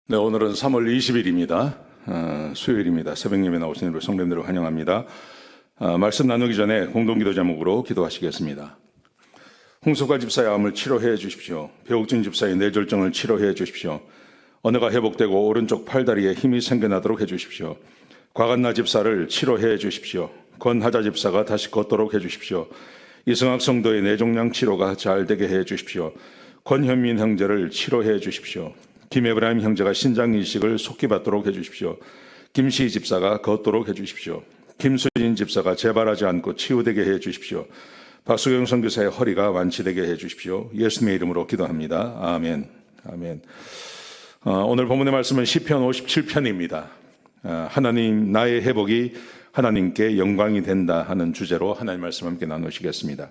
네, 오늘은 3월 20일입니다. 수요일입니다. 새벽 예배 나오신 우리 성도님들을 환영합니다. 말씀 나누기 전에 공동기도 제목으로 기도하시겠습니다. 홍석화 집사의 암을 치료해 주십시오. 배옥진 집사의 뇌졸중을 치료해 주십시오. 언어가 회복되고 오른쪽 팔다리에 힘이 생겨나도록 해 주십시오. 곽한나 집사를 치료해 주십시오. 권하자 집사가 다시 걷도록 해 주십시오. 이승학 성도의 뇌종양 치료가 잘 되게 해 주십시오. 권현민 형제를 치료해 주십시오. 김에브라임 형제가 신장 이식을 속히 받도록 해주십시오. 김시 집사가 걷도록 해주십시오. 김수진 집사가 재발하지 않고 치유되게 해주십시오. 박수경 선교사의 허리가 완치되게 해주십시오. 예수님의 이름으로 기도합니다. 아멘. 아멘. 오늘 본문의 말씀은 시편 57편입니다. 하나님 나의 회복이 하나님께 영광이 된다 하는 주제로 하나님 말씀 함께 나누시겠습니다.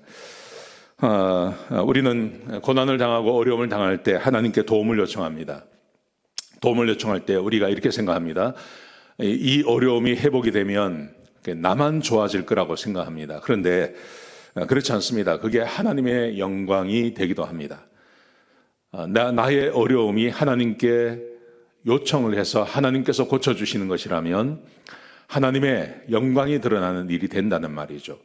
우리는 고난을 당하고 어려움을 당할 때 하나님께 도움을 요청합니다. 도움을 요청할 때 우리가 이렇게 생각합니다. 이 어려움이 회복이 되면 나만 좋아질 거라고 생각합니다. 그런데 그렇지 않습니다. 그게 하나님의 영광이 되기도 합니다. 나의 어려움이 하나님께 요청을 해서 하나님께서 고쳐주시는 것이라면 하나님의 영광이 드러나는 일이 된다는 말이죠.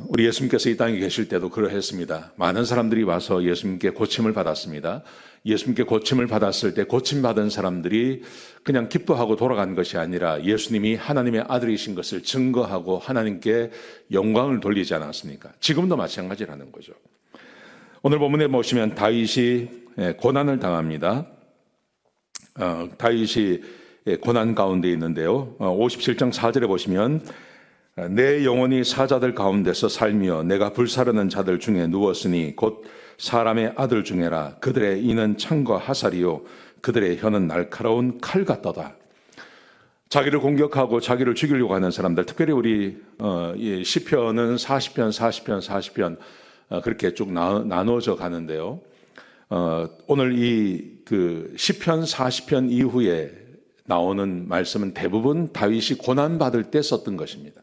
우리 예수님께서 이 땅에 계실 때도 그러했습니다. 많은 사람들이 와서 예수님께 고침을 받았습니다. 예수님께 고침을 받았을 때 고침받은 사람들이 그냥 기뻐하고 돌아간 것이 아니라 예수님이 하나님의 아들이신 것을 증거하고 하나님께 영광을 돌리지 않았습니까? 지금도 마찬가지라는 거죠. 오늘 본문에 보시면 다윗이 고난을 당합니다. 다윗이 고난 가운데 있는데요. 57장 4절에 보시면 내 영혼이 사자들 가운데서 살며 내가 불사르는 자들 중에 누웠으니 곧 사람의 아들 중에라. 그들의 이는 창과 화살이요 그들의 혀는 날카로운 칼 같도다. 자기를 공격하고 자기를 죽이려고 하는 사람들, 특별히 우리 시편은 40편 그렇게 쭉 나누어져 가는데요. 오늘 이 시편 40편 이후에 나오는 말씀은 대부분 다윗이 고난받을 때 썼던 것입니다.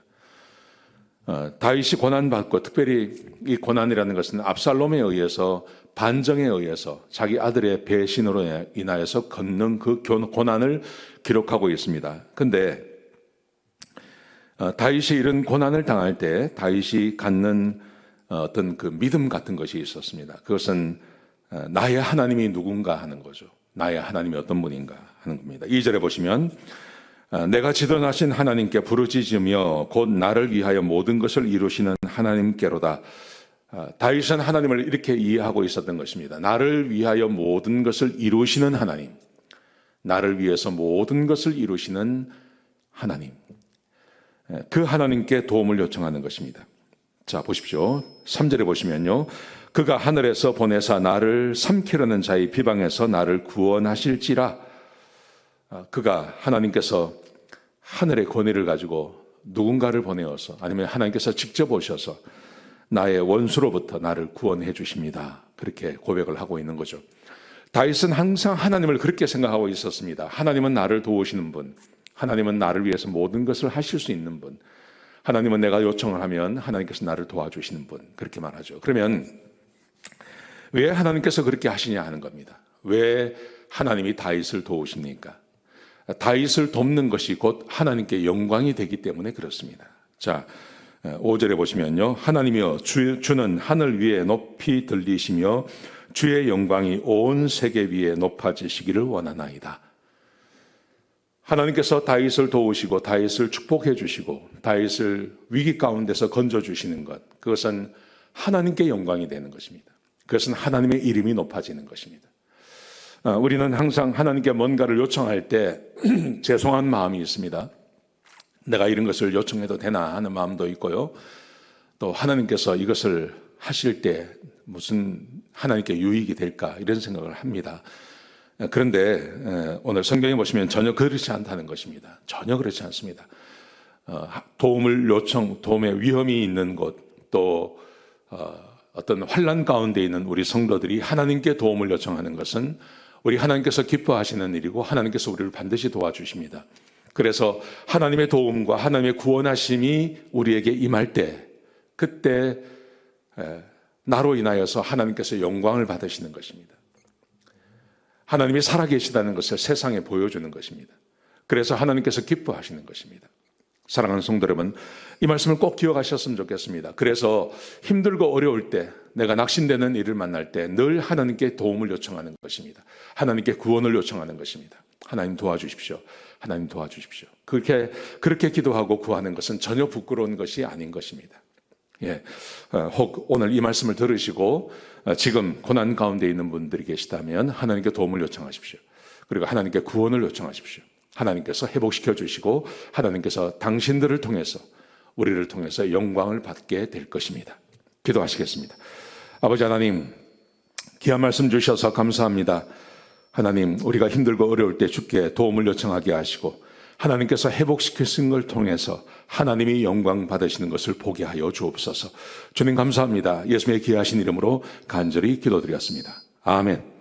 다윗이 고난받고, 특별히 이 고난이라는 것은 압살롬에 의해서, 반정에 의해서 자기 아들의 배신으로 인하여서 걷는 그 고난을 기록하고 있습니다. 근데 다윗이 이런 고난을 당할 때 다윗이 갖는 어떤 그 믿음 같은 것이 있었습니다. 그것은 나의 하나님이 누군가 하는 거죠. 나의 하나님이 어떤 분인가 하는 겁니다. 2절에 보시면 내가 지도하신 하나님께 부르짖으며 곧 나를 위하여 모든 것을 이루시는 하나님께로다. 다윗은 하나님을 이렇게 이해하고 있었던 것입니다. 나를 위하여 모든 것을 이루시는 하나님, 나를 위해서 모든 것을 이루시는 하나님, 그 하나님께 도움을 요청하는 것입니다. 자, 보십시오. 3절에 보시면요, 그가 하늘에서 보내사 나를 삼키려는 자의 비방에서 나를 구원하실지라. 그가, 하나님께서 하늘의 권위를 가지고 누군가를 보내어서, 아니면 하나님께서 직접 오셔서 나의 원수로부터 나를 구원해 주십니다. 그렇게 고백을 하고 있는 거죠. 다윗은 항상 하나님을 그렇게 생각하고 있었습니다. 하나님은 나를 도우시는 분, 하나님은 나를 위해서 모든 것을 하실 수 있는 분, 하나님은 내가 요청을 하면 하나님께서 나를 도와주시는 분, 그렇게 말하죠. 그러면 왜 하나님께서 그렇게 하시냐 하는 겁니다. 왜 하나님이 다윗을 도우십니까? 다윗을 돕는 것이 곧 하나님께 영광이 되기 때문에 그렇습니다. 자, 5절에 보시면요, 하나님이여 주는 하늘 위에 높이 들리시며 주의 영광이 온 세계 위에 높아지시기를 원하나이다. 하나님께서 다윗을 도우시고 다윗을 축복해 주시고 다윗을 위기 가운데서 건져 주시는 것, 그것은 하나님께 영광이 되는 것입니다. 그것은 하나님의 이름이 높아지는 것입니다. 우리는 항상 하나님께 뭔가를 요청할 때 죄송한 마음이 있습니다. 내가 이런 것을 요청해도 되나 하는 마음도 있고요. 또 하나님께서 이것을 하실 때 무슨 하나님께 유익이 될까 이런 생각을 합니다. 그런데 오늘 성경에 보시면 전혀 그렇지 않다는 것입니다. 전혀 그렇지 않습니다. 도움의 위험이 있는 곳, 또 어떤 환난 가운데 있는 우리 성도들이 하나님께 도움을 요청하는 것은 우리 하나님께서 기뻐하시는 일이고 하나님께서 우리를 반드시 도와주십니다. 그래서 하나님의 도움과 하나님의 구원하심이 우리에게 임할 때, 그때 나로 인하여서 하나님께서 영광을 받으시는 것입니다. 하나님이 살아계시다는 것을 세상에 보여주는 것입니다. 그래서 하나님께서 기뻐하시는 것입니다. 사랑하는 성도 여러분, 이 말씀을 꼭 기억하셨으면 좋겠습니다. 그래서 힘들고 어려울 때, 내가 낙심되는 일을 만날 때 늘 하나님께 도움을 요청하는 것입니다. 하나님께 구원을 요청하는 것입니다. 하나님 도와주십시오. 하나님 도와주십시오. 그렇게 기도하고 구하는 것은 전혀 부끄러운 것이 아닌 것입니다. 혹 오늘 이 말씀을 들으시고 지금 고난 가운데 있는 분들이 계시다면 하나님께 도움을 요청하십시오. 그리고 하나님께 구원을 요청하십시오. 하나님께서 회복시켜 주시고 하나님께서 당신들을 통해서, 우리를 통해서 영광을 받게 될 것입니다. 기도하시겠습니다. 아버지 하나님, 귀한 말씀 주셔서 감사합니다. 하나님, 우리가 힘들고 어려울 때 주께 도움을 요청하게 하시고 하나님께서 회복시키신 걸 통해서 하나님이 영광 받으시는 것을 보게 하여 주옵소서. 주님 감사합니다. 예수님의 귀하신 이름으로 간절히 기도드렸습니다. 아멘.